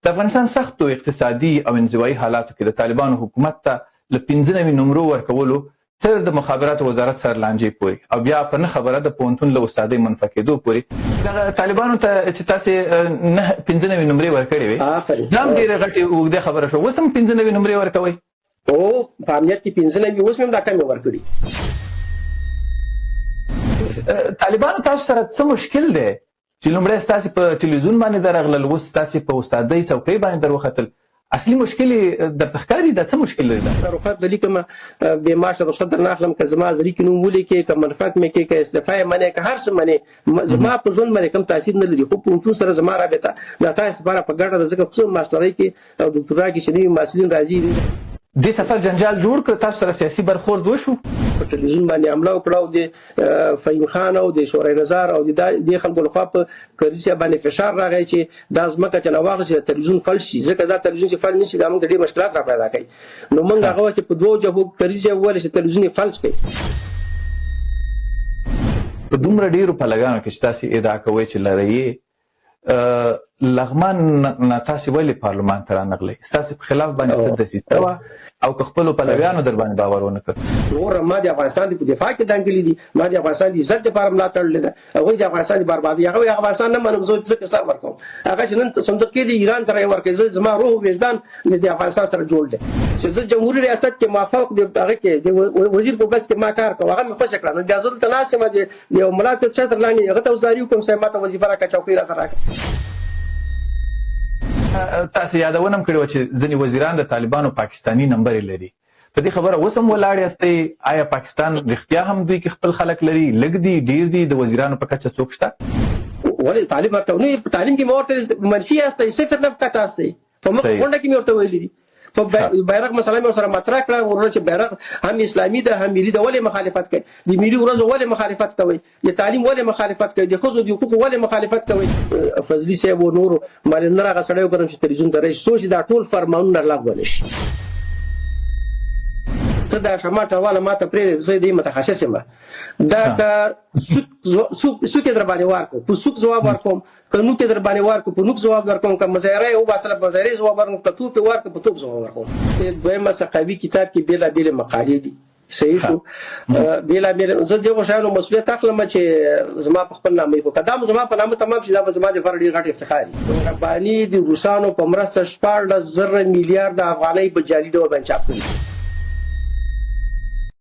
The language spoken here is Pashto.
د افغانستان سختو اقتصادي او انزوایي حالاتو کې د طالبانو حکومت ته له 15 نمرو ورکولو تر د مخابراتو وزارت سره لانجې پورې او بیا په نه خبره د پوهنتون له استادۍ منفه کېدو پورې دغه طالبانو ته چې تاسې 15 نمرې ورکړې وې دا هم ډېرې غټې اوږده خبره شوه. اوس هم 15 نمرې ورکوئ؟ او په امنیت کې 15 اوس هم دا کمې ورکړي. طالبانو تاسو سره څه مشکل دی چې لومړی ستاسې په ټلویزیون باندې درغلل، اوس ستاسې په استادۍ چوکۍ باندې در وختل؟ اصلي مشکل درته ښکاري دا څه مشکل لري؟ رخصت لیکم بې معاشه رخصت درنه اخلم که زما زریکې نوم ولیکې که منفق مې کې که استعفا یې منې که هر څه منې زما په ژوند باندې کوم تاثیر نه لري. خو پوهنتون سره زما رابطه دا تاسې لپاره په ګډه ده ځکه خصوصا ماسټرۍ کې او ډاکټرا کې چې نوي محصلین راځي دې سفر جنجال جوړ کړ، تاسو سره سیاسي برخورد وشو؟ په ټلویزیون باندې حمله وکړه او د فهیم خان او د شورای نظار او د خلکو لخوا په کریسیا باندې فشار راغی چې دا ځمکه چې نه واخلي چې تلویزیون فلج شي، ځکه دا تلویزیون چې فلج نشي دا موږ ته ډېر مشکلات را پیدا کوي. نو موږ هغه وخت په دوه جبهو کریسیا وویل چې تلویزیون یې فلج کړي. په دومره ډېرو پلګانو کې چې تاسې ادعا کوئ چې لرئ لغمان نه تاسې ولې پارلمان ته رانغلئ؟ ستاسې په خلاف باندې څه دسیسه وه او که خپلو پلویانو در باندې باور ونه کړ؟ نور ما د افغانستان په دفاع کې دنګلې دي، ما د افغانستان د عزت لپاره ملا تړلې ده، هغوی د افغانستان د بربادي هغه افغانستان نه منم، زه ځکه سر ورکوم هغه چې نن صندوق کې د ایران ته ورکوي. زما روح وجدان د افغانستان سره جوړ دی چې زه جمهوریت ریاست کې موافق دی، هغه کې د وزیر په بس کې ما کار کوم، هغه مې خوښ کړه. نو اجازه ته ناست یم د یو ملت چتر لاندې هغه ته وزاري کوم چې ماته وظیفه راکړه چوکۍ راته راکړه. تاسې یادونه هم کړې وه چې ځینې وزیران د طالبانو پاکستاني نمبر لري. په دې خبره اوس هم ولاړ یاستئ؟ آیا پاکستان رښتیا هم دوی کې خپل خلک لري؟ لږ دي ډېر دي؟ د وزیرانو په کچه څوک شته؟ ولې تعلیم ورته په تعلیم کې مې ورته منفي یاستئ، صفر نفقت یاستئ. په مخ غونډه کې مې ورته ویلي دي په بیرغ مسله مې سره مطرح کړه ورته چې بیرغ هم اسلامي ده هم ملي ده، ولې مخالفت کوي؟ د ملي ورځو ولې مخالفت کوي؟ د تعلیم ولې مخالفت کوي؟ د ښځو د حقوقو ولې مخالفت کوي؟ فضلي صاحب او نورو مالې نه راغه سړی وګورم چې تلویزیون ته راشي څو چې دا ټول فرمانونه لغوه نه شي. ته دا شماټه والا ماته پرېږدې زه دې متخصص یم، دا که سوک یې در باندې ورکړو په سوک ځواب ورکوم، که نوک یې در باندې ورکړو په نوک ځواب درکوم، که مظاهره یې وباسله په مظاهرې ځواب ورکوم، که توپ یې ورکړو په توپ ځواب ورکوم. دویمه سقاوي کتاب کې بېلابېلې مقالې دي، صحیح شو. بېلابېلې زه دغو شیانو مسؤلیت اخلم چې زما په خپل نامه یې خو که دا زما په نامه تمام شي دا به زما دپاره ډېر غټ افتخار وي. رباني د روسانو په مرسته 14,000 میلیارده افغانۍ په جعلي ډول باندې چاپ کړي.